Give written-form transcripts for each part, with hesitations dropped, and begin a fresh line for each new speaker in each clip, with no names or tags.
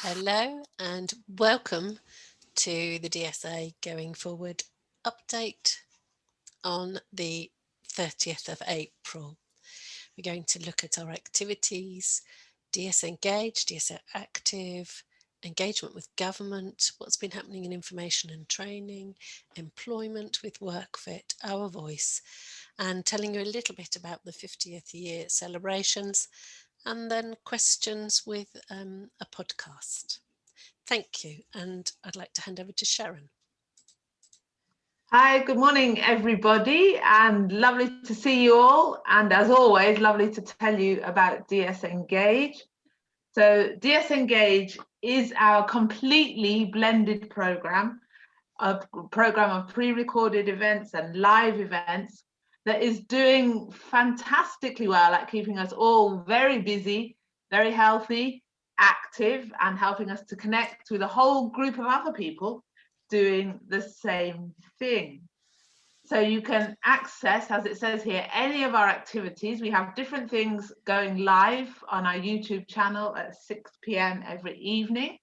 Hello and welcome to the DSA Going Forward update on the 30th of April. We're going to look at our activities, DSA Engage, DSA Active, engagement with government, what's been happening in information and training, employment with WorkFit, Our Voice, and telling you a little bit about the 50th year celebrations, and then questions with a podcast. Thank you, and I'd like to hand over to Sharon.
Hi, good morning, everybody, and lovely to see you all. And as always, lovely to tell you about DS Engage. So DS Engage is our completely blended program, a program of pre-recorded events and live events that is doing fantastically well at keeping us all very busy, very healthy, active, and helping us to connect with a whole group of other people doing the same thing. So you can access, as it says here, any of our activities. We have different things going live on our YouTube channel at 6 p.m. every evening.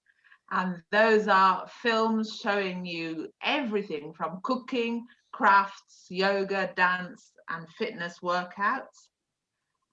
And those are films showing you everything from cooking, crafts, yoga, dance, and fitness workouts.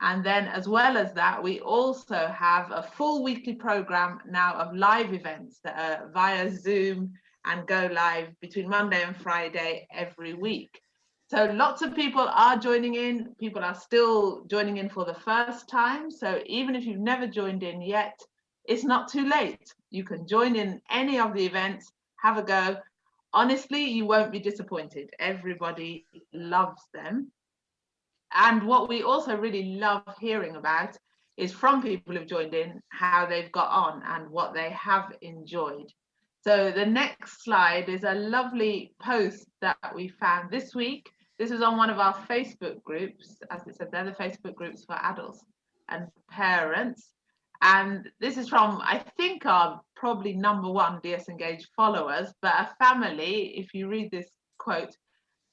And then as well as that, we also have a full weekly program now of live events that are via Zoom and go live between Monday and Friday every week. So lots of people are joining in. People are still joining in for the first time. So even if you've never joined in yet, it's not too late. You can join in any of the events, have a go. Honestly, you won't be disappointed. Everybody loves them. And what we also really love hearing about is from people who've joined in, how they've got on and what they have enjoyed. So the next slide is a lovely post that we found this week. This is on one of our Facebook groups. As it said, they're the Facebook groups for adults and parents. And this is from, I think, our probably #1 DS Engage followers, but a family, if you read this quote,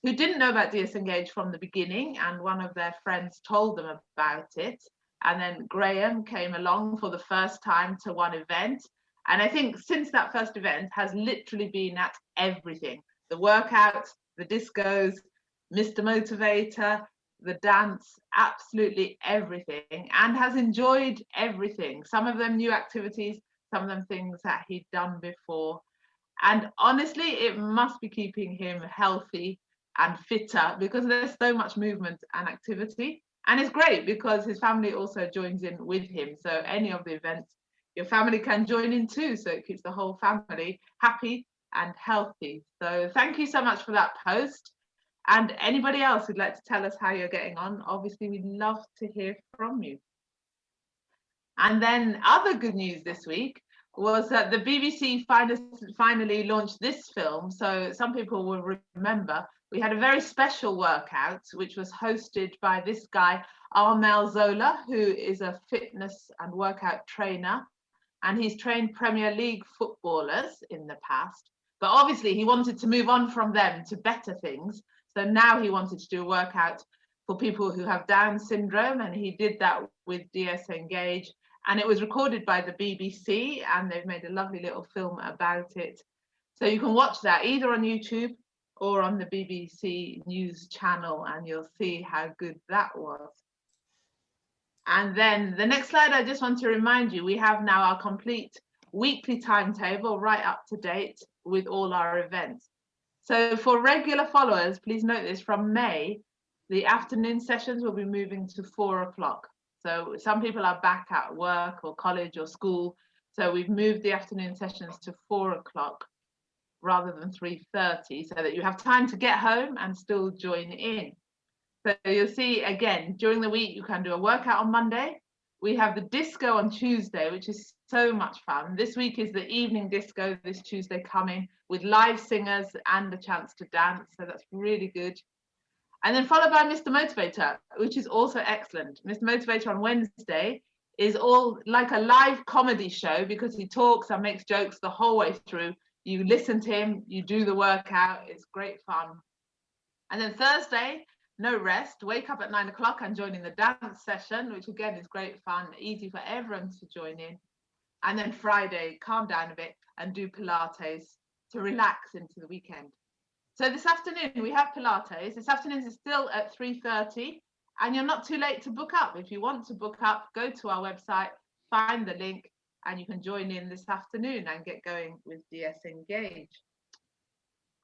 who didn't know about DS Engage from the beginning, and one of their friends told them about it. And then Graham came along for the first time to one event. And I think since that first event has literally been at everything: the workouts, the discos, Mr. Motivator, the dance, absolutely everything, and has enjoyed everything. Some of them new activities, some of them things that he'd done before. And honestly, it must be keeping him healthy and fitter because there's so much movement and activity. And it's great because his family also joins in with him. So any of the events, your family can join in too. So it keeps the whole family happy and healthy. So thank you so much for that post. And anybody else who'd like to tell us how you're getting on, obviously we'd love to hear from you. And then other good news this week was that the BBC finally launched this film. So some people will remember we had a very special workout, which was hosted by this guy, Armel Zola, who is a fitness and workout trainer. And he's trained Premier League footballers in the past. But obviously he wanted to move on from them to better things. So now he wanted to do a workout for people who have Down syndrome. And he did that with DS Engage. And it was recorded by the BBC, and they've made a lovely little film about it. So you can watch that either on YouTube or on the BBC News channel, and you'll see how good that was. And then the next slide, I just want to remind you, we have now our complete weekly timetable right up to date with all our events. So for regular followers, please note this, from May, the afternoon sessions will be moving to 4 o'clock. So some people are back at work or college or school. So we've moved the afternoon sessions to 4 o'clock rather than 3:30, so that you have time to get home and still join in. So you'll see, again, during the week, you can do a workout on Monday. We have the disco on Tuesday, which is so much fun. This week is the evening disco, this Tuesday coming, with live singers and a chance to dance. So that's really good. And then followed by Mr. Motivator, which is also excellent. Mr. Motivator on Wednesday is all like a live comedy show because he talks and makes jokes the whole way through. You listen to him, you do the workout, it's great fun. And then Thursday, no rest, wake up at 9 o'clock and join in the dance session, which again is great fun, easy for everyone to join in. And then Friday, calm down a bit and do Pilates to relax into the weekend. So this afternoon we have Pilates. This afternoon is still at 3:30, and you're not too late to book up. If you want to book up, go to our website, find the link, and you can join in this afternoon and get going with DS Engage.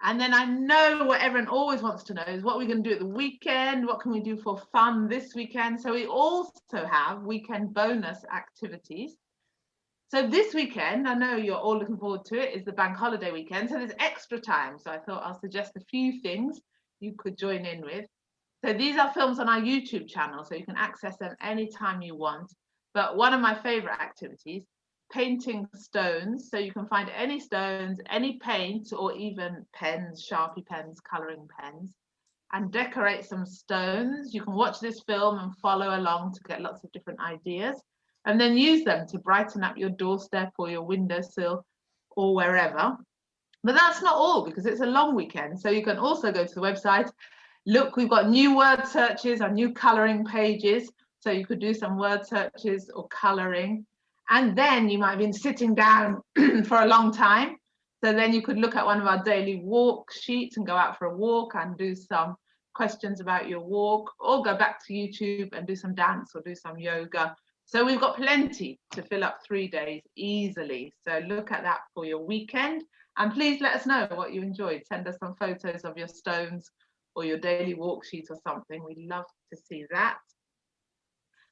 And then I know what everyone always wants to know is what we're going to do at the weekend. What can we do for fun this weekend? So we also have weekend bonus activities. So this weekend, I know you're all looking forward to it, is the bank holiday weekend. So there's extra time. So I thought I'll suggest a few things you could join in with. So these are films on our YouTube channel, so you can access them anytime you want. But one of my favorite activities, painting stones. So you can find any stones, any paint, or even pens, Sharpie pens, coloring pens, and decorate some stones. You can watch this film and follow along to get lots of different ideas, and then use them to brighten up your doorstep or your windowsill or wherever. But that's not all, because it's a long weekend. So you can also go to the website. Look, we've got new word searches and new coloring pages. So you could do some word searches or coloring. And then you might have been sitting down for a long time. So then you could look at one of our daily walk sheets and go out for a walk and do some questions about your walk, or go back to YouTube and do some dance or do some yoga. So we've got plenty to fill up 3 days easily. So look at that for your weekend. And please let us know what you enjoyed. Send us some photos of your stones or your daily walk sheet or something. We'd love to see that.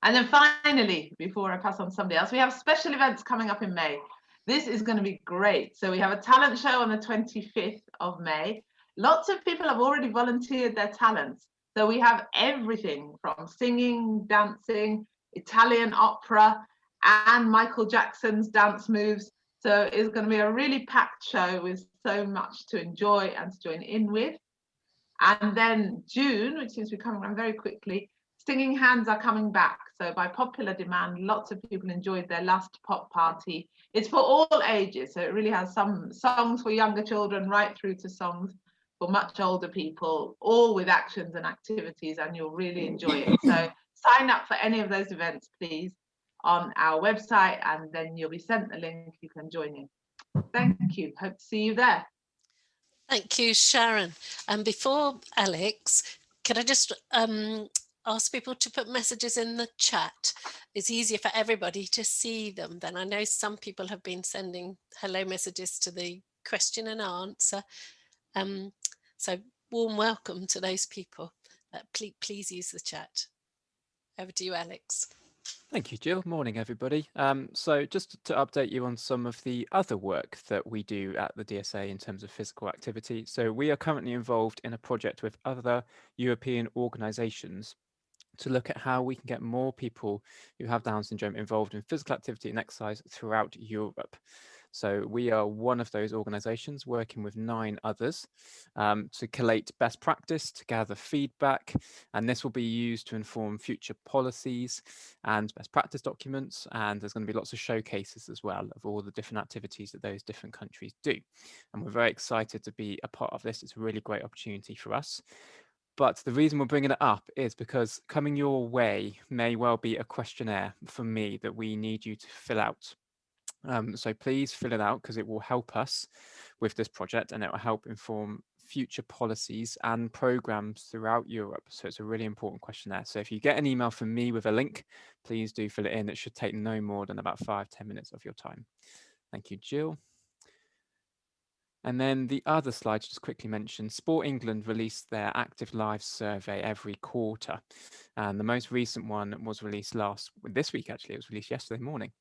And then finally, before I pass on to somebody else, we have special events coming up in May. This is going to be great. So we have a talent show on the 25th of May. Lots of people have already volunteered their talents. So we have everything from singing, dancing, Italian opera, and Michael Jackson's dance moves. So it's going to be a really packed show with so much to enjoy and to join in with. And then June, which seems to be coming around very quickly, Singing Hands are coming back. So by popular demand, lots of people enjoyed their last pop party. It's for all ages. So it really has some songs for younger children right through to songs for much older people, all with actions and activities, and you'll really enjoy it. So sign up for any of those events, please, on our website, and then you'll be sent the link. You can join in. Thank you. Hope to see you there.
Thank you, Sharon. And before Alex, can I just ask people to put messages in the chat? It's easier for everybody to see them. Then I know some people have been sending hello messages to the question and answer. So warm welcome to those people. Please use the chat. Over to you, Alex.
Thank you, Jill. Morning, everybody. So just to update you on some of the other work that we do at the DSA in terms of physical activity. So we are currently involved in a project with other European organisations to look at how we can get more people who have Down syndrome involved in physical activity and exercise throughout Europe. So we are one of those organisations working with 9 others to collate best practice, to gather feedback, and this will be used to inform future policies and best practice documents. And there's going to be lots of showcases as well of all the different activities that those different countries do. And we're very excited to be a part of this. It's a really great opportunity for us. But the reason we're bringing it up is because coming your way may well be a questionnaire for me that we need you to fill out. So please fill it out, because it will help us with this project, and it will help inform future policies and programs throughout Europe. So it's a really important questionnaire. So if you get an email from me with a link, please do fill it in. It should take no more than about 5-10 minutes of your time. Thank you, Jill. And then the other slide, just quickly mentioned, Sport England released their Active Lives survey every quarter. And the most recent one was released this week, actually. It was released yesterday morning.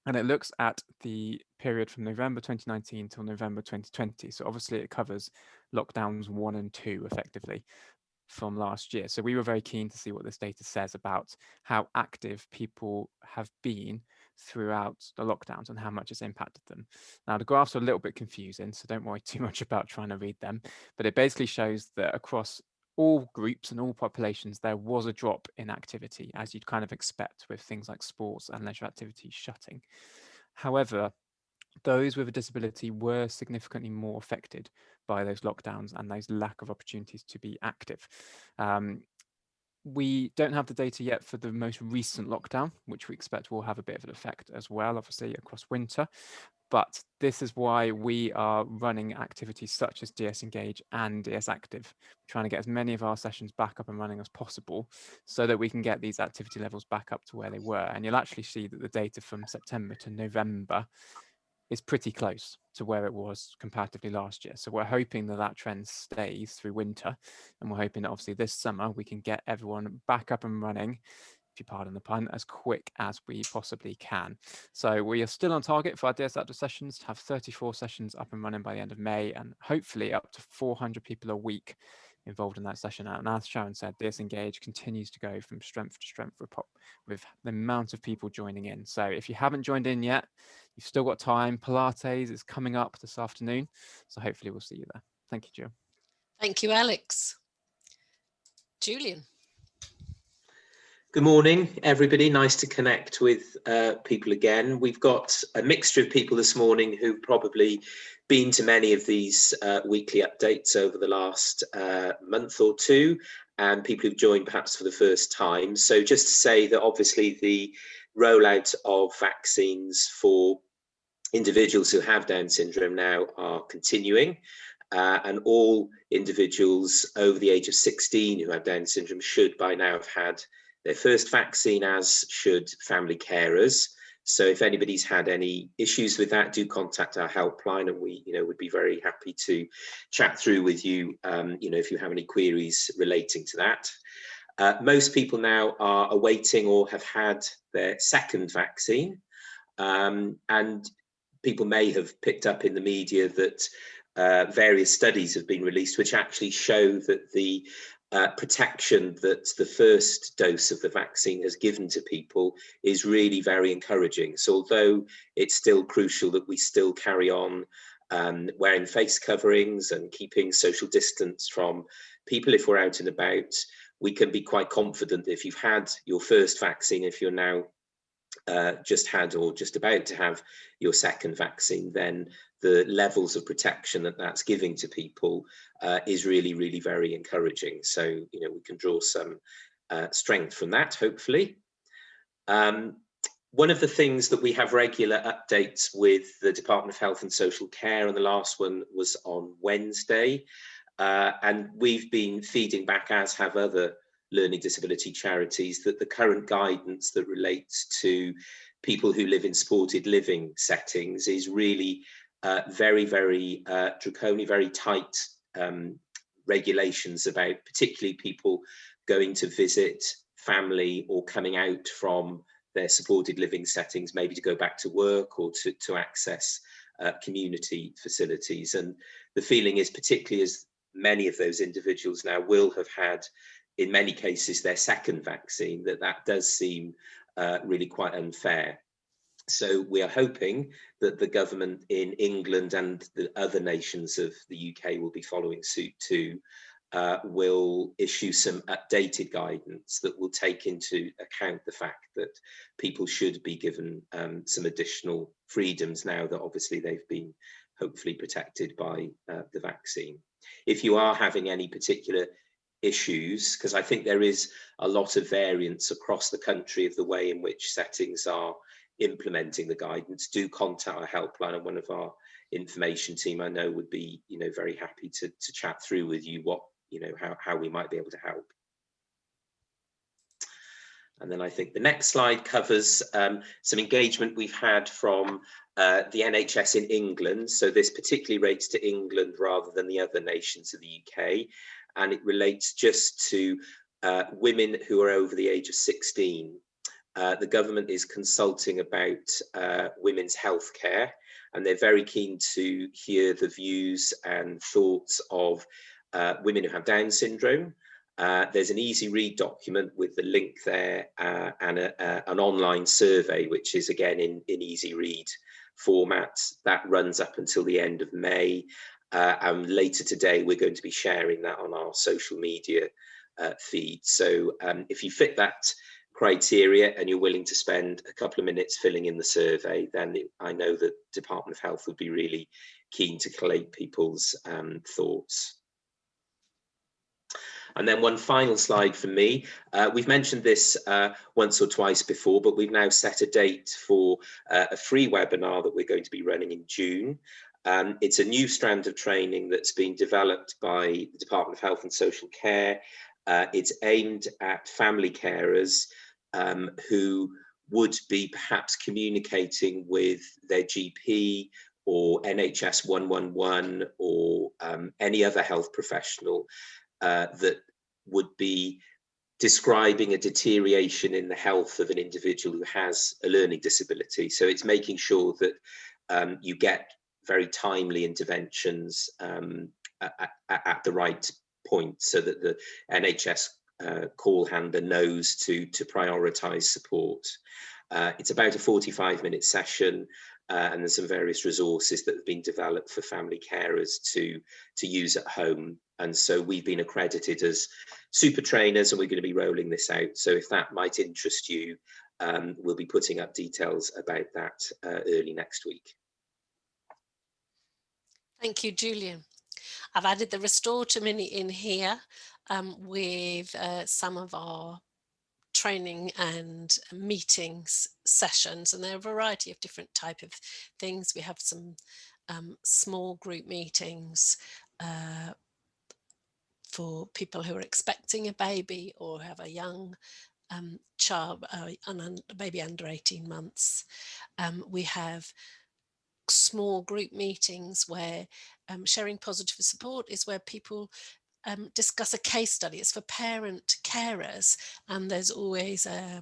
And it looks at the period from November 2019 till November 2020. So obviously it covers lockdowns 1 and 2 effectively from last year. So we were very keen to see what this data says about how active people have been throughout the lockdowns and how much it's impacted them. Now, the graphs are a little bit confusing, so don't worry too much about trying to read them, but it basically shows that across all groups and all populations, there was a drop in activity, as you'd kind of expect with things like sports and leisure activities shutting. However, those with a disability were significantly more affected by those lockdowns and those lack of opportunities to be active. we don't have the data yet for the most recent lockdown, which we expect will have a bit of an effect as well, obviously, across winter. But this is why we are running activities such as DS Engage and DS Active, trying to get as many of our sessions back up and running as possible so that we can get these activity levels back up to where they were. And you'll actually see that the data from September to November is pretty close to where it was comparatively last year. So we're hoping that that trend stays through winter, and we're hoping that obviously this summer we can get everyone back up and running, if you pardon the pun, as quick as we possibly can. So we are still on target for our DS Active sessions to have 34 sessions up and running by the end of May, and hopefully up to 400 people a week involved in that session. And as Sharon said, DS Engage continues to go from strength to strength with the amount of people joining in. So if you haven't joined in yet, you've still got time. Pilates is coming up this afternoon, so hopefully we'll see you there. Thank you, Jill.
Thank you, Alex. Julian.
Good morning, everybody. Nice to connect with people again. We've got a mixture of people this morning who've probably been to many of these weekly updates over the last month or two, and people who've joined perhaps for the first time. So just to say that obviously the rollout of vaccines for individuals who have Down syndrome now are continuing. And all individuals over the age of 16 who have Down syndrome should by now have had their first vaccine, as should family carers. So if anybody's had any issues with that, do contact our helpline, and we, would be very happy to chat through with you, if you have any queries relating to that. Most people now are awaiting or have had their second vaccine, and people may have picked up in the media that various studies have been released which actually show that the protection that the first dose of the vaccine has given to people is really very encouraging. So although it's still crucial that we still carry on wearing face coverings and keeping social distance from people if we're out and about, we can be quite confident that if you've had your first vaccine, if you're now just had or just about to have your second vaccine, then the levels of protection that that's giving to people is really, really very encouraging. So, we can draw some strength from that, hopefully. One of the things that we have regular updates with the Department of Health and Social Care, and the last one was on Wednesday, and we've been feeding back, as have other learning disability charities, that the current guidance that relates to people who live in supported living settings is really very, very draconian, very tight regulations about particularly people going to visit family or coming out from their supported living settings, maybe to go back to work or to access community facilities. And the feeling is, particularly as many of those individuals now will have had, in many cases, their second vaccine, that does seem really quite unfair. So we are hoping that the government in England and the other nations of the UK will be following suit too, will issue some updated guidance that will take into account the fact that people should be given some additional freedoms now that obviously they've been hopefully protected by the vaccine. If you are having any particular issues, because I think there is a lot of variance across the country of the way in which settings are implementing the guidance, do contact our helpline, and one of our information team I know would be very happy to chat through with you what how we might be able to help. And then I think the next slide covers some engagement we've had from the NHS in England. So this particularly relates to England rather than the other nations of the UK, and it relates just to women who are over the age of 16. The government is consulting about women's health care, and they're very keen to hear the views and thoughts of women who have Down syndrome. There's an easy read document with the link there and an online survey, which is again in easy read format. That runs up until the end of May. And later today, we're going to be sharing that on our social media feed. So if you fit that criteria and you're willing to spend a couple of minutes filling in the survey, then I know that Department of Health would be really keen to collate people's thoughts. And then one final slide from me. We've mentioned this once or twice before, but we've now set a date for a free webinar that we're going to be running in June. It's a new strand of training that's been developed by the Department of Health and Social Care. It's aimed at family carers who would be perhaps communicating with their GP or NHS 111 or any other health professional that would be describing a deterioration in the health of an individual who has a learning disability. So it's making sure that you get very timely interventions at the right point, so that the NHS call handler knows to prioritise support. It's about a 45-minute session, and there's some various resources that have been developed for family carers to use at home. And so we've been accredited as super trainers, and we're going to be rolling this out. So if that might interest you, we'll be putting up details about that early next week.
Thank you, Julian. I've added the Restore to Mini in here with some of our training and meetings sessions, and there are a variety of different type of things. We have some small group meetings for people who are expecting a baby or have a young child, a baby under 18 months. We have small group meetings where sharing positive support is where people discuss a case study. It's for parent carers, and there's always a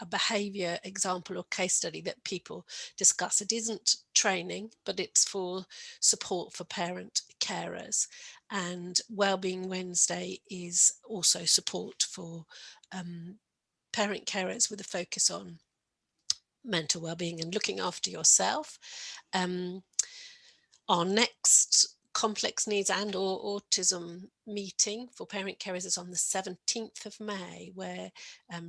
behaviour example or case study that people discuss. It isn't training, but it's for support for parent carers. And Wellbeing Wednesday is also support for parent carers with a focus on mental well-being and looking after yourself. Our next complex needs and or autism meeting for parent carers is on the 17th of May, where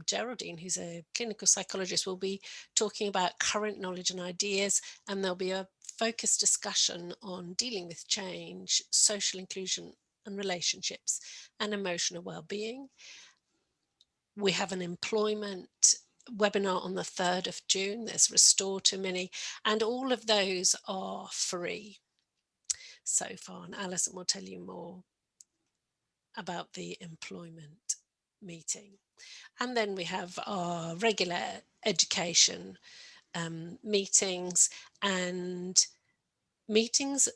Geraldine, who's a clinical psychologist, will be talking about current knowledge and ideas, and there'll be a focused discussion on dealing with change, social inclusion and relationships, and emotional well-being. We have an employment webinar on the 3rd of June. There's Restore to Mini, and all of those are free so far, and Alison will tell you more about the employment meeting. And then we have our regular education meetings and meetings.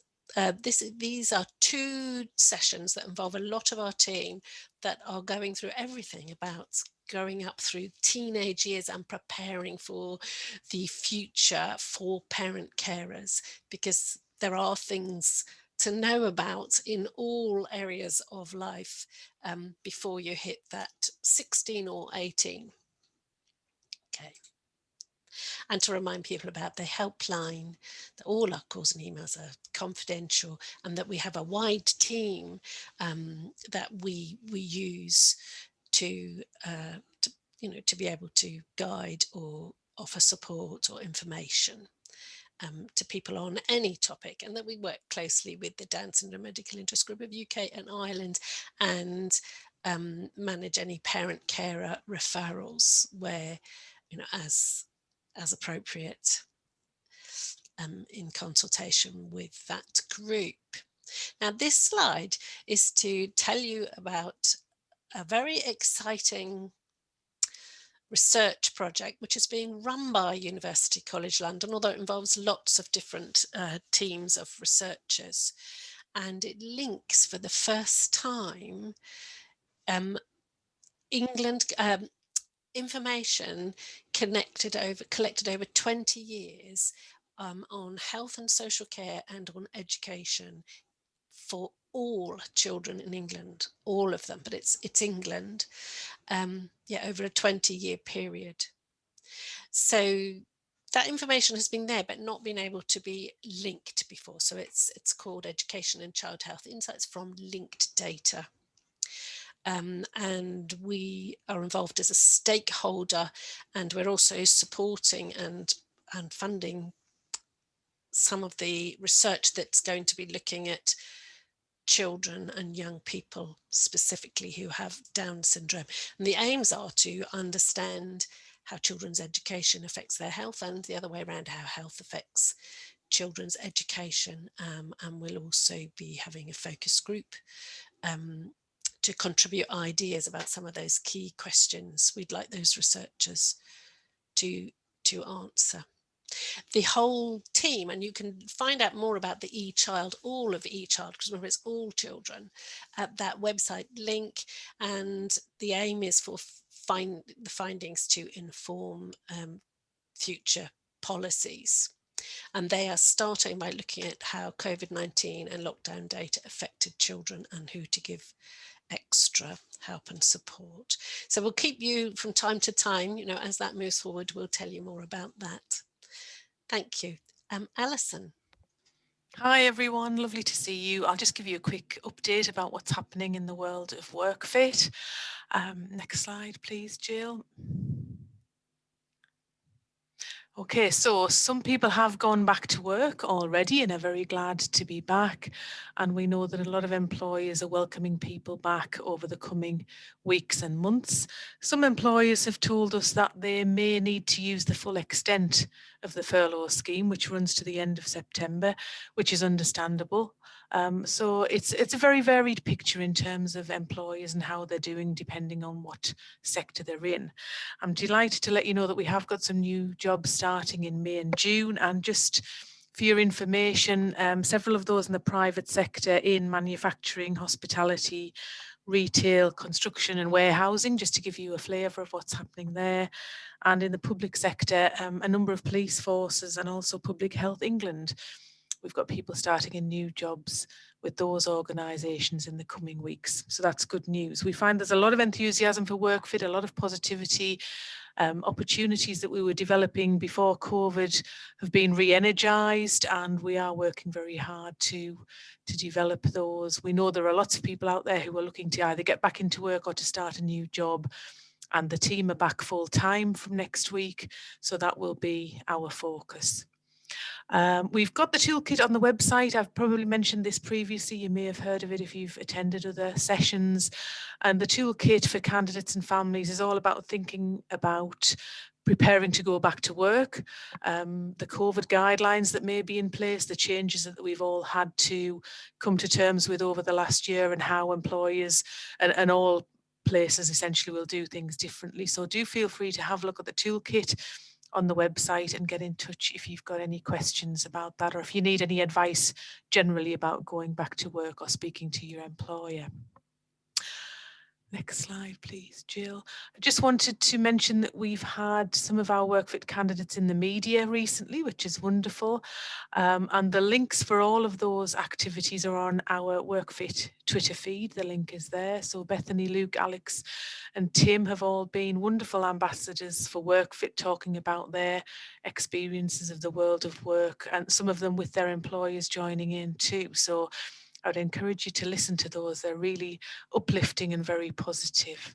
These are 2 sessions that involve a lot of our team that are going through everything about growing up through teenage years and preparing for the future for parent carers, because there are things to know about in all areas of life before you hit that 16 or 18. Okay. And to remind people about the helpline, that all our calls and emails are confidential, and that we have a wide team that we use to be able to guide or offer support or information to people on any topic, and that we work closely with the Down Syndrome Medical Interest Group of UK and Ireland, and manage any parent carer referrals where, as appropriate, in consultation with that group. Now, this slide is to tell you about a very exciting research project which is being run by University College London, although it involves lots of different teams of researchers, and it links for the first time England information collected over 20 years on health and social care and on education for all children in England, all of them, but it's England, over a 20-year period. So that information has been there but not been able to be linked before. So it's called Education and Child Health Insights from Linked Data. And we are involved as a stakeholder, and we're also supporting and funding some of the research that's going to be looking at children and young people specifically who have Down syndrome. And the aims are to understand how children's education affects their health, and the other way around, how health affects children's education. And we'll also be having a focus group to contribute ideas about some of those key questions we'd like those researchers to answer. The whole team, and you can find out more about the eChild, all of eChild, because remember it's all children, at that website link. And the aim is for the findings to inform future policies. And they are starting by looking at how COVID-19 and lockdown data affected children and who to give extra help and support. So we'll keep you from time to time, as that moves forward, we'll tell you more about that. Thank you. Alison.
Hi everyone, lovely to see you. I'll just give you a quick update about what's happening in the world of WorkFit. Next slide, please, Jill. Okay, so some people have gone back to work already and are very glad to be back. And we know that a lot of employers are welcoming people back over the coming weeks and months. Some employers have told us that they may need to use the full extent of the furlough scheme, which runs to the end of September, which is understandable. So it's a very varied picture in terms of employers and how they're doing depending on what sector they're in. I'm delighted to let you know that we have got some new jobs starting in May and June, and just for your information, several of those in the private sector in manufacturing, hospitality, retail, construction and warehousing, just to give you a flavour of what's happening there. And in the public sector, a number of police forces and also Public Health England. We've got people starting in new jobs with those organisations in the coming weeks. So that's good news. We find there's a lot of enthusiasm for WorkFit, a lot of positivity. Opportunities that we were developing before COVID have been re-energised, and we are working very hard to develop those. We know there are lots of people out there who are looking to either get back into work or to start a new job, and the team are back full time from next week, so that will be our focus. We've got the toolkit on the website. I've probably mentioned this previously. You may have heard of it if you've attended other sessions. And the toolkit for candidates and families is all about thinking about preparing to go back to work, the COVID guidelines that may be in place, the changes that we've all had to come to terms with over the last year, and how employers and all places essentially will do things differently. So do feel free to have a look at the toolkit on the website and get in touch if you've got any questions about that, or if you need any advice generally about going back to work or speaking to your employer. Next slide, please, Jill. I just wanted to mention that we've had some of our WorkFit candidates in the media recently, which is wonderful. And the links for all of those activities are on our WorkFit Twitter feed. The link is there. So Bethany, Luke, Alex and Tim have all been wonderful ambassadors for WorkFit, talking about their experiences of the world of work, and some of them with their employers joining in too. So I'd encourage you to listen to those. They're really uplifting and very positive.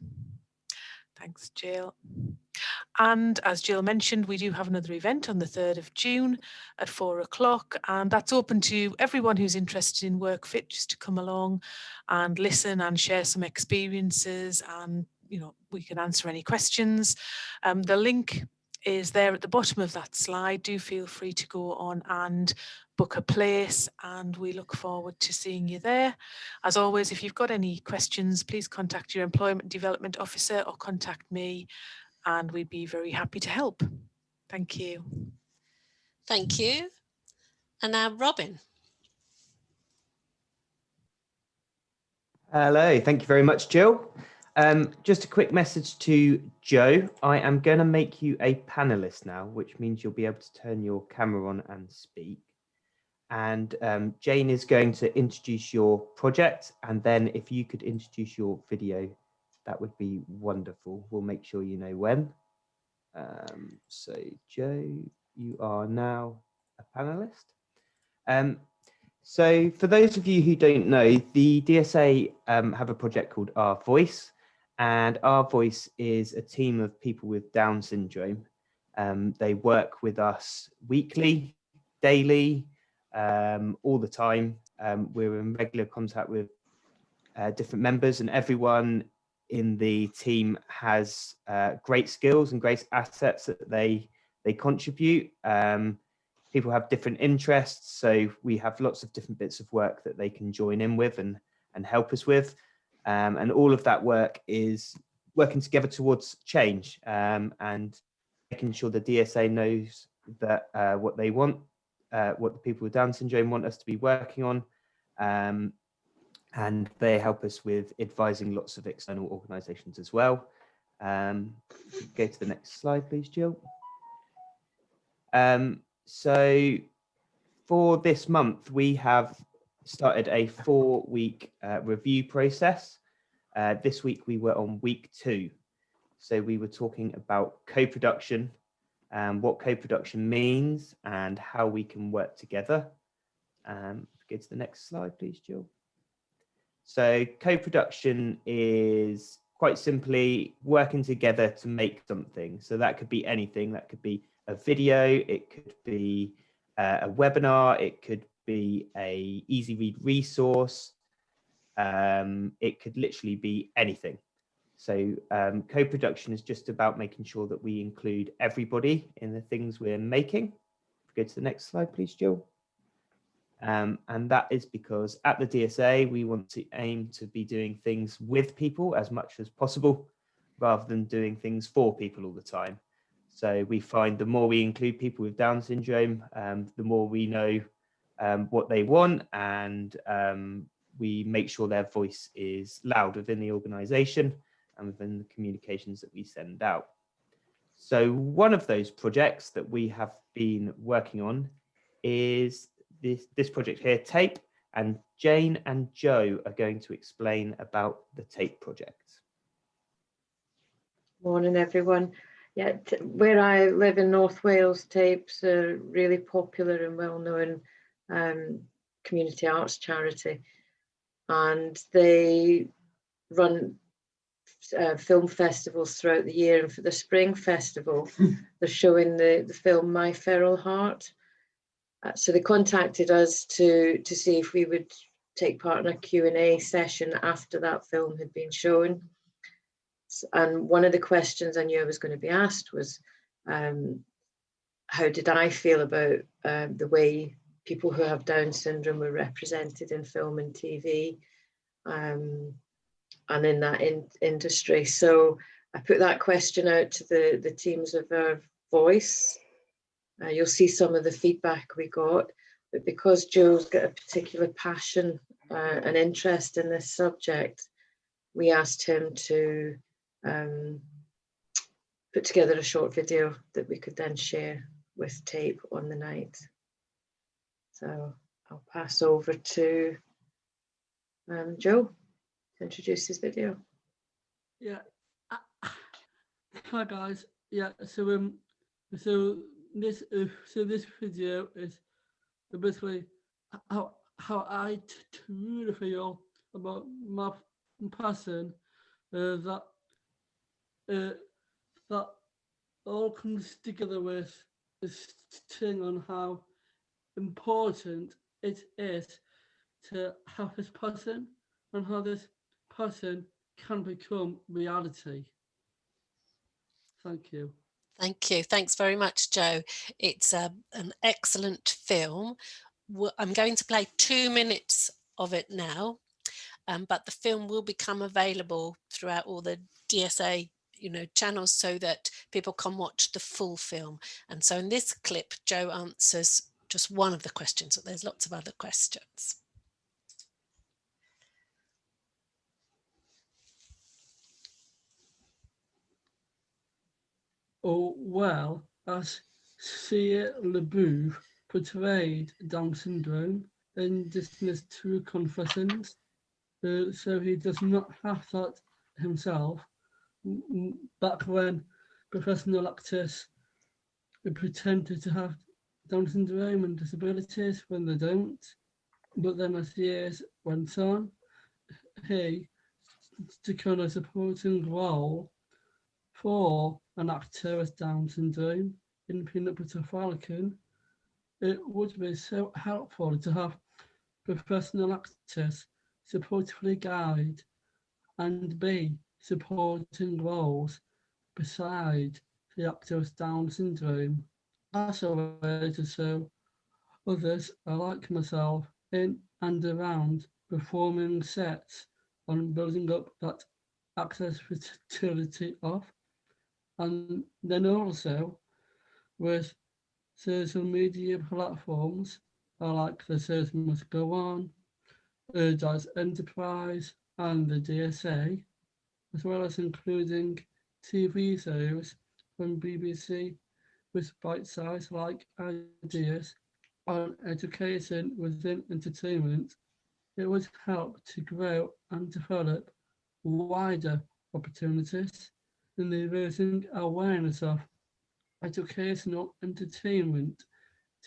Thanks, Jill. And as Jill mentioned, we do have another event on the 3rd of June at 4 o'clock, and that's open to everyone who's interested in WorkFit, just to come along and listen and share some experiences, and we can answer any questions. The link is there at the bottom of that slide. Do feel free to go on and book a place, and we look forward to seeing you there. As always, if you've got any questions, please contact your Employment Development Officer or contact me, and we'd be very happy to help. Thank you.
Thank you. And now Robin.
Hello, thank you very much, Jill. Just a quick message to Joe. I am going to make you a panelist now, which means you'll be able to turn your camera on and speak. And Jane is going to introduce your project, and then if you could introduce your video, that would be wonderful. We'll make sure you know when. So Joe, you are now a panelist. So for those of you who don't know, the DSA have a project called Our Voice, and Our Voice is a team of people with Down syndrome. They work with us weekly, daily, all the time, we're in regular contact with different members, and everyone in the team has great skills and great assets that they contribute. People have different interests, so we have lots of different bits of work that they can join in with and help us with. And all of that work is working together towards change, and making sure the DSA knows that what they want, what the people with Down syndrome want us to be working on. And they help us with advising lots of external organisations as well. Go to the next slide, please, Jill. So for this month, we have started a 4-week review process. This week we were on week 2. So we were talking about co-production, what co-production means and how we can work together. Go to the next slide, please, Jill. So co-production is quite simply working together to make something. So that could be anything. That could be a video, it could be a webinar, it could be a easy read resource, it could literally be anything. So co-production is just about making sure that we include everybody in the things we're making. Go to the next slide, please, Jill. And that is because at the DSA, we want to aim to be doing things with people as much as possible, rather than doing things for people all the time. So we find the more we include people with Down syndrome, the more we know what they want, and we make sure their voice is loud within the organisation and within the communications that we send out. So one of those projects that we have been working on is this project here, TAPE, and Jane and Joe are going to explain about the TAPE project.
Morning, everyone. Yeah, where I live in North Wales, TAPE's a really popular and well-known community arts charity, and they run film festivals throughout the year. And for the Spring Festival, they're showing the film My Feral Heart. So they contacted us to see if we would take part in a Q&A session after that film had been shown. And one of the questions I knew I was going to be asked was, how did I feel about the way people who have Down syndrome were represented in film and TV, and in that industry. So I put that question out to the teams of our Voice. You'll see some of the feedback we got, but because Joe's got a particular passion and interest in this subject, we asked him to put together a short video that we could then share with TAPE on the night. So I'll pass over to Joe to introduce his video.
Yeah. Hi guys. Yeah. So this video is basically how I truly feel about my passion. That all comes together with this thing on how important it is to have this passion and how this passion can become reality. Thank you.
Thank you. Thanks very much, Joe. It's an excellent film. I'm going to play 2 minutes of it now, but the film will become available throughout all the DSA channels so that people can watch the full film. And so in this clip, Joe answers just one of the questions, but there's lots of other questions.
Oh, well, as Shia LaBeouf portrayed Down syndrome in Disney's True Confessions, so he does not have that himself. Back when professional actors pretended to have Down syndrome and disabilities when they don't, but then as years went on, he took on a supporting role for an actor with Down syndrome in Peanut Butter Falcon. It would be so helpful to have professional actors supportively guide, and B, supporting roles beside the actor with Down syndrome. As a way to show others are like myself in and around performing sets and building up that accessibility of, and then also with social media platforms like the Shows Must Go On, Advertised Enterprise, and the DSA, as well as including TV shows from BBC with bite-sized like ideas on education within entertainment. It would help to grow and develop wider opportunities in the raising awareness of educational entertainment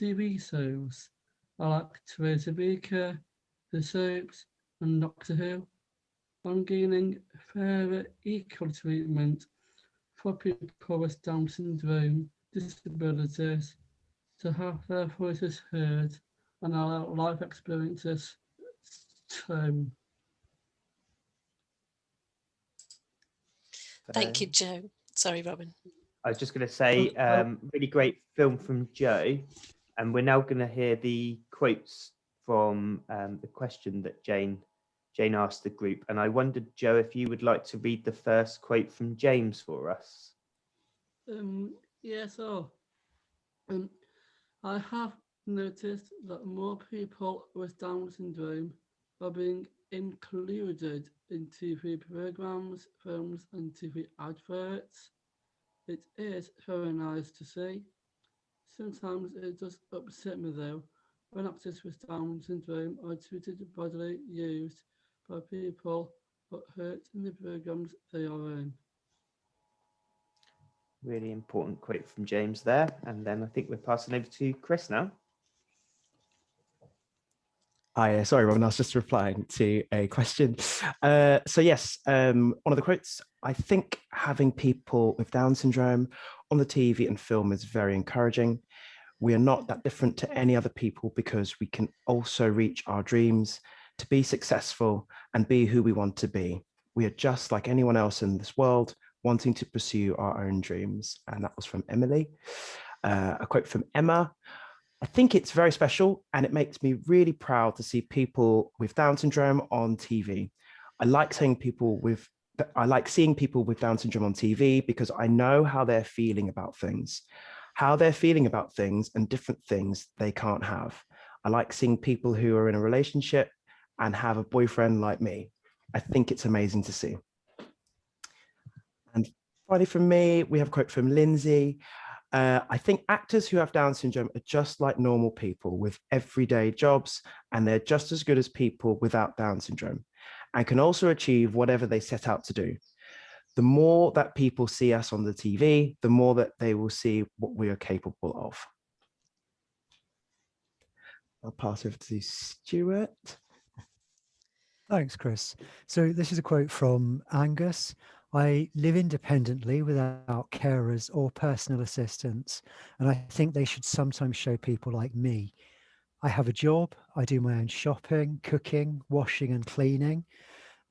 TV shows like Teresa Baker, The Soaps, and Doctor Who, on gaining fairer equal treatment for people with Down syndrome disabilities to have their voices heard and our life experiences shown.
Thank you, Joe. Sorry, Robin.
I was just going to say, really great film from Joe, and we're now going to hear the quotes from the question that Jane asked the group. And I wondered, Joe, if you would like to read the first quote from James for us.
I have noticed that more people with Down syndrome are being included in TV programs, films, and TV adverts. It is very nice to see. Sometimes it does upset me though when actors with Down syndrome are treated badly, used by people but hurt in the programs they are in.
Really important quote from James there. And then I think we're passing over to Chris now.
Hi, sorry, Robin, I was just replying to a question. So yes, one of the quotes, I think having people with Down syndrome on the TV and film is very encouraging. We are not that different to any other people because we can also reach our dreams to be successful and be who we want to be. We are just like anyone else in this world, wanting to pursue our own dreams. And that was from Emily. A quote from Emma. I think it's very special and it makes me really proud to see people with Down syndrome on TV. I like seeing people with Down syndrome on TV because I know how they're feeling about things and different things they can't have. I like seeing people who are in a relationship and have a boyfriend like me. I think it's amazing to see. And finally from me, we have a quote from Lindsay. I think actors who have Down syndrome are just like normal people with everyday jobs, and they're just as good as people without Down syndrome and can also achieve whatever they set out to do. The more that people see us on the TV, the more that they will see what we are capable of. I'll pass over to Stuart.
Thanks, Chris. So this is a quote from Angus. I live independently without carers or personal assistants, and I think they should sometimes show people like me. I have a job, I do my own shopping, cooking, washing and cleaning.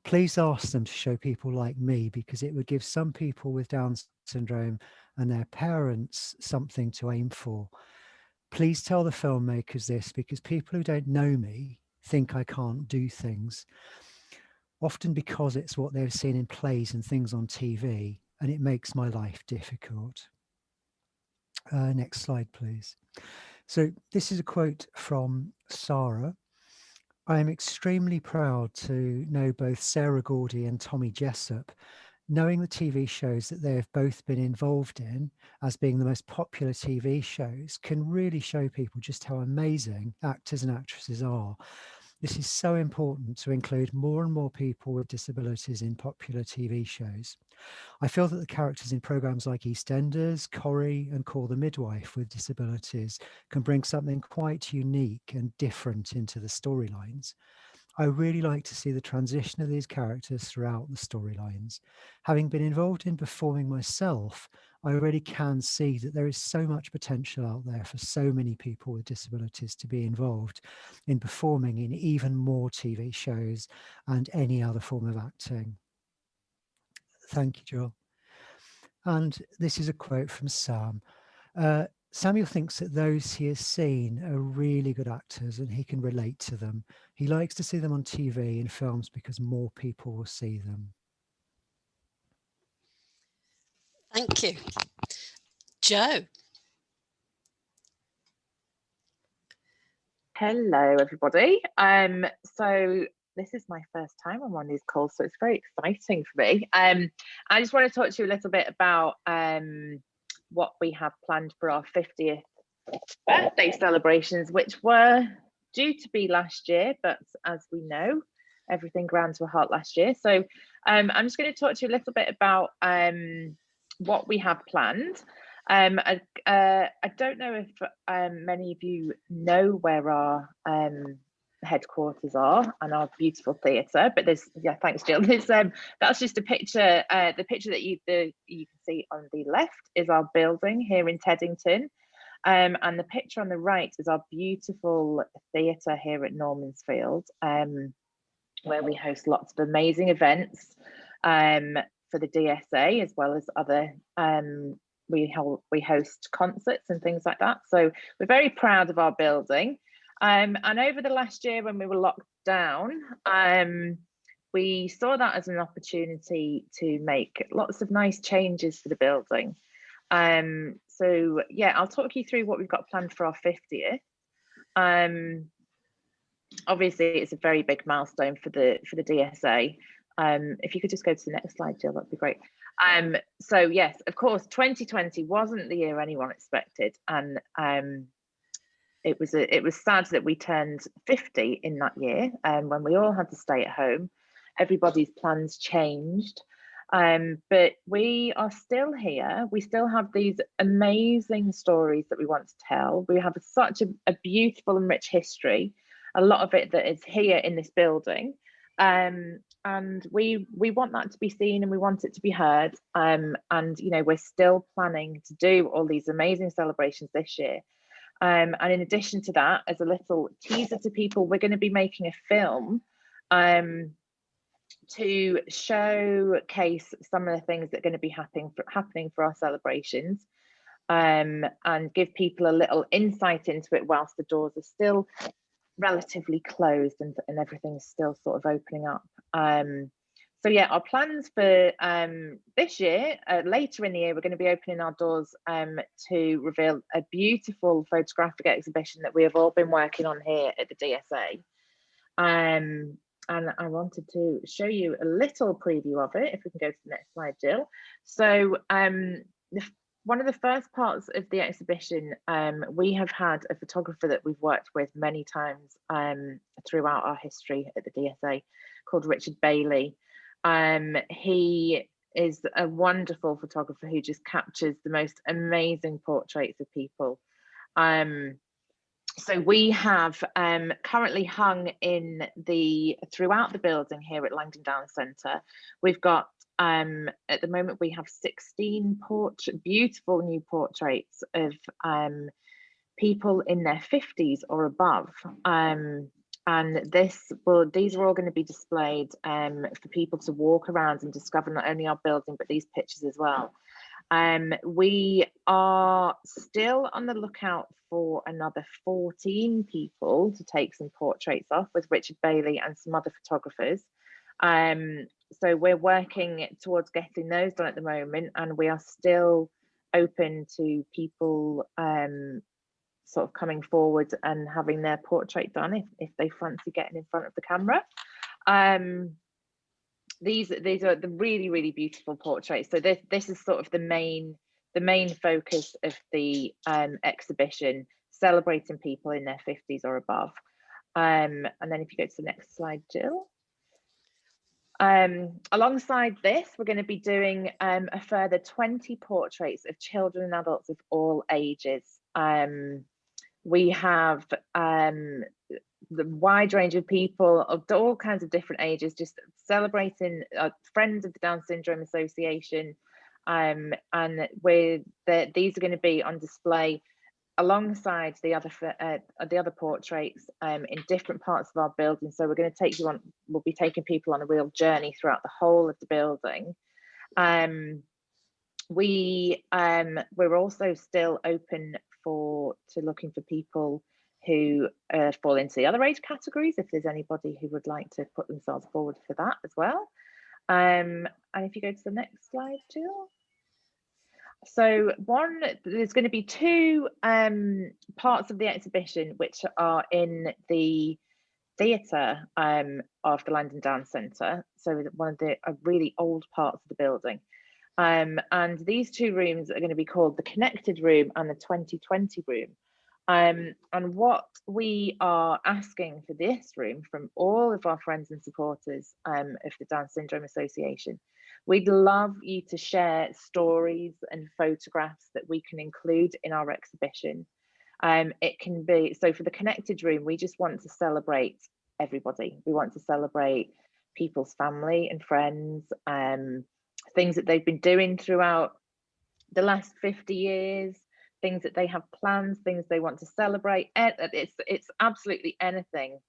Please ask them to show people like me because it would give some people with Down syndrome and their parents something to aim for. Please tell the filmmakers this because people who don't know me think I can't do things. Often because it's what they've seen in plays and things on TV, and it makes my life difficult. Next slide, please. So this is a quote from Sarah. I am extremely proud to know both Sarah Gordy and Tommy Jessup. Knowing the TV shows that they have both been involved in as being the most popular TV shows can really show people just how amazing actors and actresses are. This is so important to include more and more people with disabilities in popular TV shows. I feel that the characters in programs like EastEnders, Corrie and Call the Midwife with disabilities can bring something quite unique and different into the storylines. I really like to see the transition of these characters throughout the storylines. Having been involved in performing myself, I really can see that there is so much potential out there for so many people with disabilities to be involved in performing in even more TV shows and any other form of acting. Thank you, Joel. And this is a quote from Sam. Samuel thinks that those he has seen are really good actors and he can relate to them. He likes to see them on TV and films because more people will see them.
Thank you. Joe.
Hello, everybody. So this is my first time I'm on these calls, so it's very exciting for me. I just want to talk to you a little bit about what we have planned for our 50th birthday celebrations, which were due to be last year, but as we know, everything ground to a halt last year. So I'm just going to talk to you a little bit about what we have planned. I don't know if many of you know where our headquarters are and our beautiful theatre, but there's, yeah, thanks Jill, there's that's just a picture. The picture that you can see on the left is our building here in Teddington, and the picture on the right is our beautiful theatre here at Normansfield, where we host lots of amazing events for the DSA, as well as other we host concerts and things like that. So we're very proud of our building. And over the last year when we were locked down, we saw that as an opportunity to make lots of nice changes for the building. So yeah, I'll talk you through what we've got planned for our 50th. Obviously, it's a very big milestone for the DSA. If you could just go to the next slide, Jill, that'd be great. So yes, of course, 2020 wasn't the year anyone expected, and it was sad that we turned 50 in that year, when we all had to stay at home. Everybody's plans changed, but we are still here. We still have these amazing stories that we want to tell. We have such a beautiful and rich history, a lot of it that is here in this building. And we want that to be seen and we want it to be heard. And you know, we're still planning to do all these amazing celebrations this year. And in addition to that, as a little teaser to people, we're going to be making a film to showcase some of the things that are going to be happening for our celebrations, and give people a little insight into it whilst the doors are still relatively closed and everything's still sort of opening up. So yeah, our plans for this year, later in the year, we're going to be opening our doors to reveal a beautiful photographic exhibition that we have all been working on here at the DSA. And I wanted to show you a little preview of it, if we can go to the next slide, Jill. So one of the first parts of the exhibition, we have had a photographer that we've worked with many times throughout our history at the DSA, called Richard Bailey. He is a wonderful photographer who just captures the most amazing portraits of people. So we have currently hung throughout the building here at Langdon Down Centre. We've got at the moment we have 16 beautiful new portraits of people in their 50s or above. And these are all going to be displayed for people to walk around and discover not only our building but these pictures as well. We are still on the lookout for another 14 people to take some portraits off with Richard Bailey and some other photographers. So we're working towards getting those done at the moment, and we are still open to people sort of coming forward and having their portrait done if they fancy getting in front of the camera. These are the really, really beautiful portraits. So this is sort of the main focus of the exhibition, celebrating people in their 50s or above. And then if you go to the next slide, Jill. Alongside this, we're going to be doing a further 20 portraits of children and adults of all ages. We have the wide range of people of all kinds of different ages, just celebrating friends of the Down Syndrome Association, and these are going to be on display alongside the other portraits in different parts of our building. So we're going to take you on, we'll be taking people on a real journey throughout the whole of the building. We're also still open to looking for people who fall into the other age categories, if there's anybody who would like to put themselves forward for that as well. And if you go to the next slide, Jill. So there's going to be two parts of the exhibition which are in the theatre of the Langdon Downs Centre, so one of the really old parts of the building. And these two rooms are going to be called the Connected Room and the 2020 Room. And what we are asking for this room from all of our friends and supporters of the Down Syndrome Association, we'd love you to share stories and photographs that we can include in our exhibition. It can be, so for the Connected Room, we just want to celebrate everybody. We want to celebrate people's family and friends, things that they've been doing throughout the last 50 years, things that they have plans, things they want to celebrate. It's absolutely anything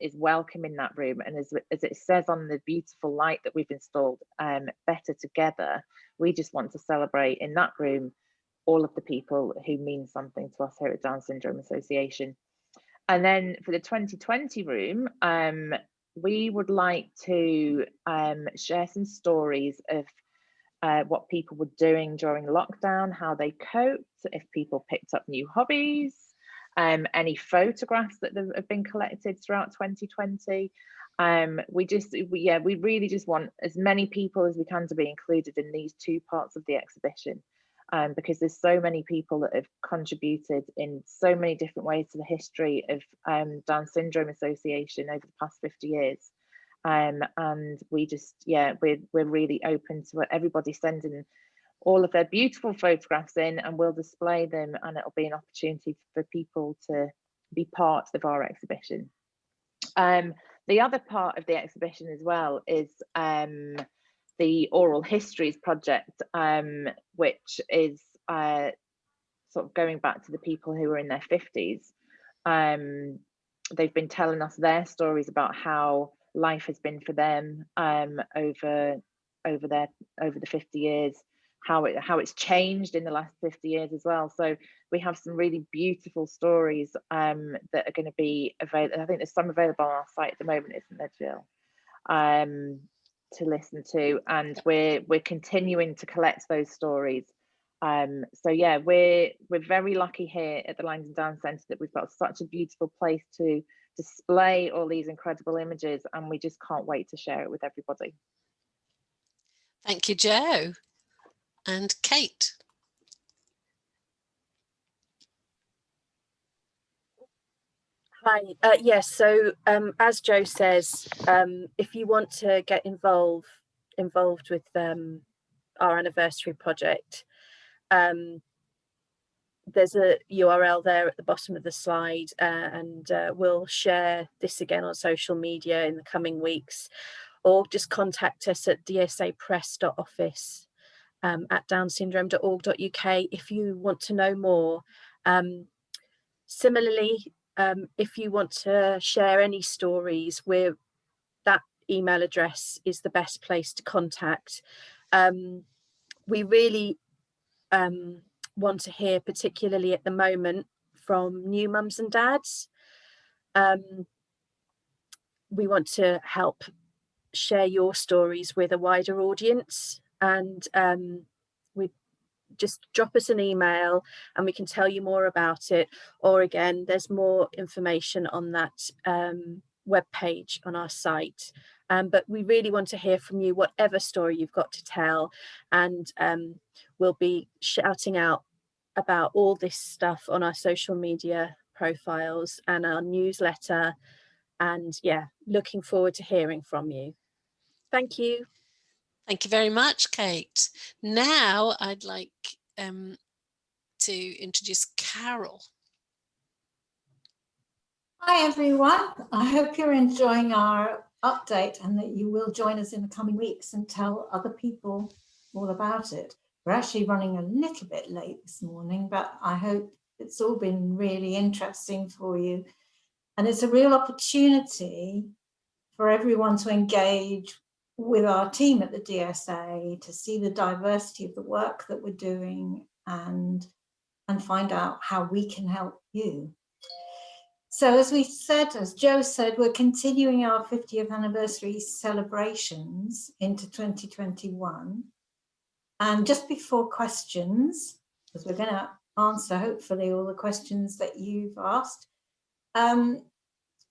is welcome in that room. And as it says on the beautiful light that we've installed, Better Together, we just want to celebrate in that room all of the people who mean something to us here at Down Syndrome Association. And then for the 2020 room, we would like to share some stories of what people were doing during lockdown, how they coped, if people picked up new hobbies, any photographs that have been collected throughout 2020. We really just want as many people as we can to be included in these two parts of the exhibition, because there's so many people that have contributed in so many different ways to the history of Down Syndrome Association over the past 50 years. And we just, we're really open to everybody sending all of their beautiful photographs in, and we'll display them, and it'll be an opportunity for people to be part of our exhibition. The other part of the exhibition as well is the Oral Histories project, which is sort of going back to the people who were in their 50s. They've been telling us their stories about how life has been for them over the 50 years, how it's changed in the last 50 years as well. So we have some really beautiful stories that are going to be available. I think there's some available on our site at the moment, isn't there, Jill? To listen to, and we're continuing to collect those stories. So yeah, we're very lucky here at the Langdon Downs Centre that we've got such a beautiful place to display all these incredible images, and we just can't wait to share it with everybody.
Thank you, Jo. And Kate.
Hi, yes, so as Jo says, if you want to get involved with our anniversary project, there's a URL there at the bottom of the slide, and we'll share this again on social media in the coming weeks, or just contact us at dsapress.office at downsyndrome.org.uk if you want to know more. Similarly, if you want to share any stories, that email address is the best place to contact. We really want to hear, particularly at the moment, from new mums and dads. We want to help share your stories with a wider audience, and we just drop us an email and we can tell you more about it. Or again, there's more information on that webpage on our site. But we really want to hear from you, whatever story you've got to tell, and we'll be shouting out about all this stuff on our social media profiles and our newsletter. And yeah, looking forward to hearing from you. Thank you.
Thank you very much, Kate. Now I'd like to introduce Carol.
Hi everyone, I hope you're enjoying our update and that you will join us in the coming weeks and tell other people all about it. We're actually running a little bit late this morning, but I hope it's all been really interesting for you. And it's a real opportunity for everyone to engage with our team at the DSA, to see the diversity of the work that we're doing and find out how we can help you. So as we said, as Joe said, we're continuing our 50th anniversary celebrations into 2021. And just before questions, because we're going to answer hopefully all the questions that you've asked,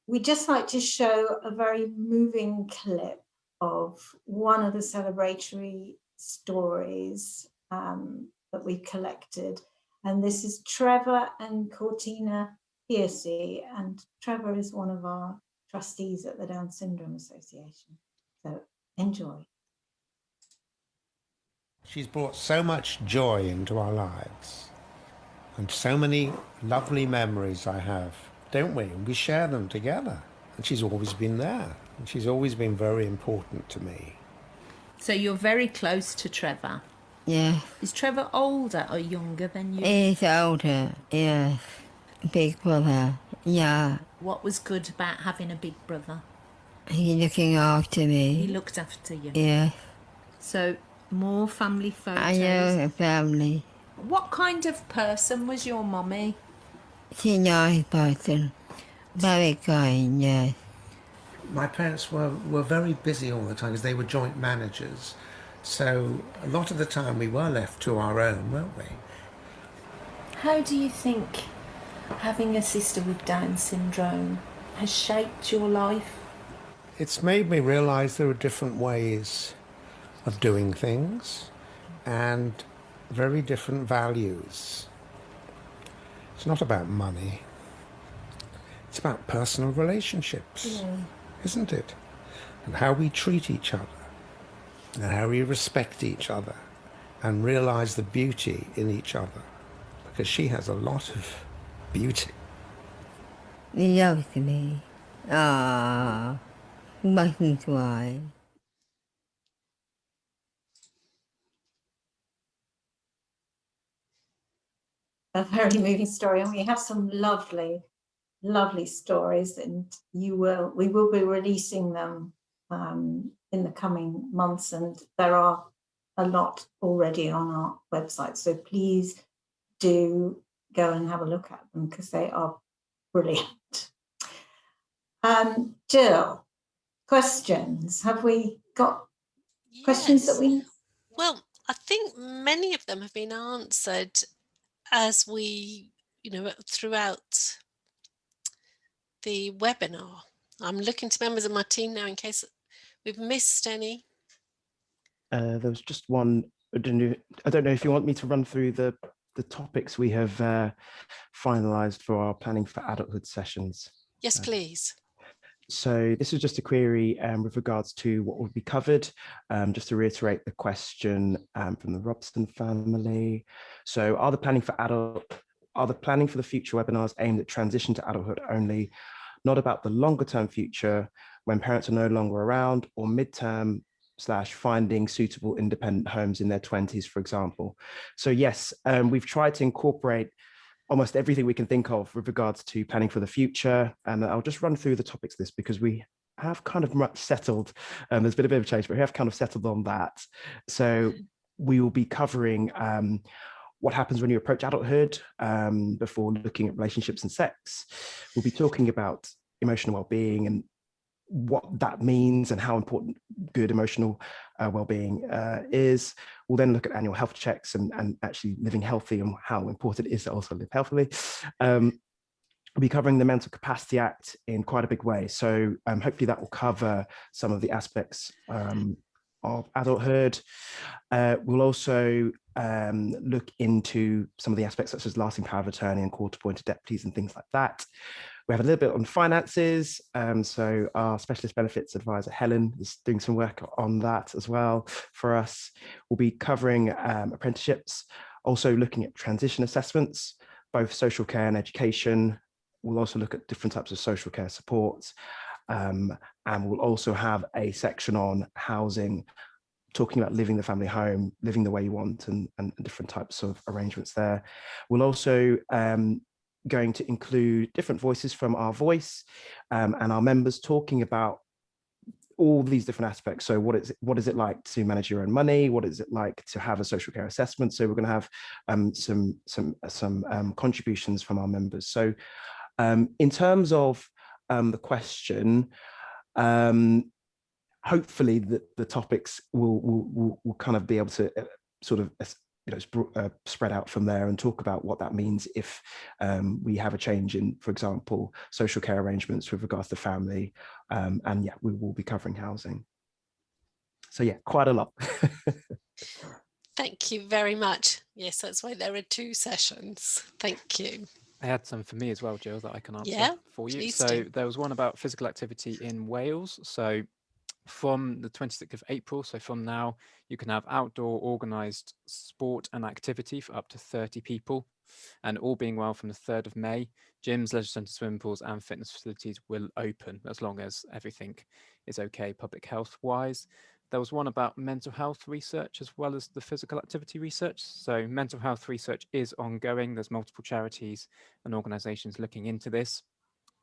we'd just like to show a very moving clip of one of the celebratory stories that we collected. And this is Trevor and Cortina Piercy, and Trevor is one of our trustees at the Down Syndrome Association. So enjoy.
She's brought so much joy into our lives, and so many lovely memories I have, don't we? And we share them together. And she's always been there, and she's always been very important to me.
So you're very close to Trevor?
Yeah.
Is Trevor older or younger than you?
He's older, yes. Big brother, yeah.
What was good about having a big brother?
He's looking after me.
He looked after you?
Yeah.
So more family photos?
I know the family.
What kind of person was your mummy?
She's a nice person. Very kind, yes.
My parents were very busy all the time because they were joint managers. So a lot of the time we were left to our own, weren't we?
How do you think having a sister with Down syndrome has shaped your life?
It's made me realise there are different ways of doing things and very different values. It's not about money. It's about personal relationships, isn't it? And how we treat each other, and how we respect each other, and realise the beauty in each other. Because she has a lot of beauty.
He loves me. Ah, mustn't cry.
A very moving story, and we have some lovely stories, and we will be releasing them in the coming months, and there are a lot already on our website, so please do go and have a look at them because they are brilliant. Jill, questions? Have we got questions that we...
Well, I think many of them have been answered as we, throughout the webinar. I'm looking to members of my team now in case we've missed any.
There was just one. I don't know if you want me to run through the topics we have finalised for our planning for adulthood sessions.
Yes, please.
So this is just a query with regards to what will be covered. Just to reiterate the question from the Robson family. So are the planning for the future webinars aimed at transition to adulthood only, not about the longer term future when parents are no longer around, or midterm / finding suitable independent homes in their 20s, for example? So yes, we've tried to incorporate almost everything we can think of with regards to planning for the future. And I'll just run through the topics of this because we have kind of much settled. There's been a bit of change, but we have kind of settled on that. So we will be covering what happens when you approach adulthood before looking at relationships and sex. We'll be talking about emotional well-being and what that means and how important good emotional well-being is. We'll then look at annual health checks and actually living healthy and how important it is to also live healthily. We'll be covering the Mental Capacity Act in quite a big way. So hopefully that will cover some of the aspects of adulthood. We'll also look into some of the aspects such as lasting power of attorney and court-appointed deputies and things like that. We have a little bit on finances. So our specialist benefits advisor, Helen, is doing some work on that as well for us. We'll be covering apprenticeships, also looking at transition assessments, both social care and education. We'll also look at different types of social care supports. And we'll also have a section on housing
talking about living the family home, living the way you want, and different types of arrangements there. We'll also going to include different voices from our voice and our members talking about all these different aspects. So what is it like to manage your own money? What is it like to have a social care assessment? So we're going to have some contributions from our members. So in terms of the question, hopefully the topics will kind of be able to sort of spread out from there and talk about what that means if we have a change in, for example, social care arrangements with regards to family, and yeah, we will be covering housing. So yeah, quite a lot.
Thank you very much. Yes, that's why there are 2 sessions. Thank you.
I had some for me as well, Jill, that I can answer for you.
Please
So
do.
there was one about physical activity in Wales. So from the 26th of April, so from now, you can have outdoor organised sport and activity for up to 30 people. And all being well, from the 3rd of May, gyms, leisure centres, swimming pools and fitness facilities will open as long as everything is okay public health wise. There was one about mental health research as well as the physical activity research. So mental health research is ongoing. There's multiple charities and organisations looking into this.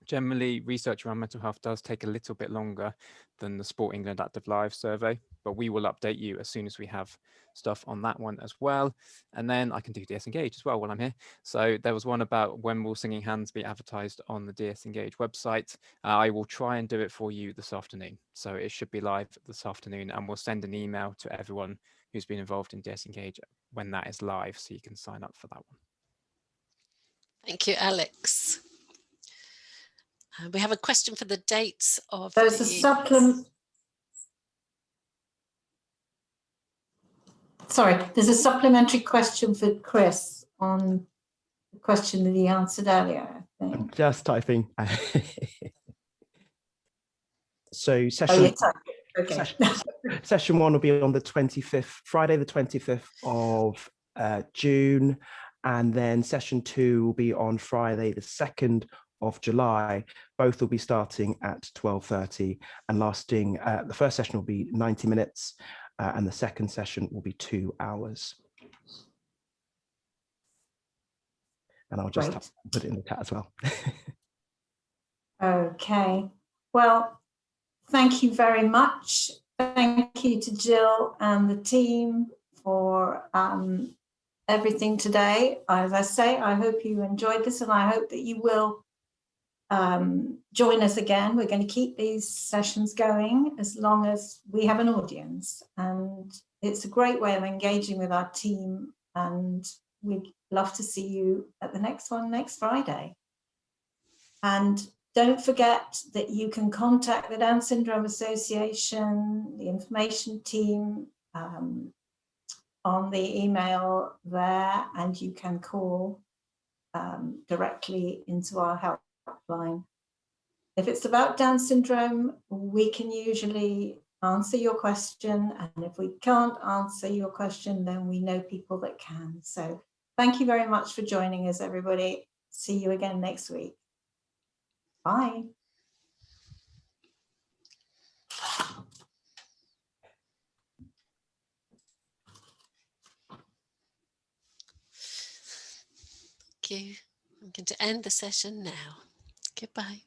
Generally, research around mental health does take a little bit longer than the Sport England Active Live survey, but we will update you as soon as we have stuff on that one as well. And then I can do DS Engage as well while I'm here. So there was one about when will Singing Hands be advertised on the DS Engage website. I will try and do it for you this afternoon. So it should be live this afternoon, and we'll send an email to everyone who's been involved in DS Engage when that is live, so you can sign up for that one.
Thank you, Alex. We have a question for the dates of
There's a supplement. Sorry, there's a supplementary question for Chris on the question that he answered earlier, I think.
I'm just typing. So session,
okay.
session 1 will be on the 25th, Friday the 25th of June, and then session 2 will be on Friday the 2nd of July. Both will be starting at 12:30 and lasting, the first session will be 90 minutes and the second session will be 2 hours. And I'll just put it in the chat as well.
Okay, well, thank you very much. Thank you to Jill and the team for everything today. As I say, I hope you enjoyed this, and I hope that you will join us again. We're going to keep these sessions going as long as we have an audience, and it's a great way of engaging with our team, and we'd love to see you at the next one next Friday. And don't forget that you can contact the Down Syndrome Association, the information team, on the email there, and you can call directly into our helpline. If it's about Down syndrome, we can usually answer your question, and if we can't answer your question, then we know people that can. So thank you very much for joining us, everybody. See you again next week. Bye.
Thank you. I'm going to end the session now. Goodbye.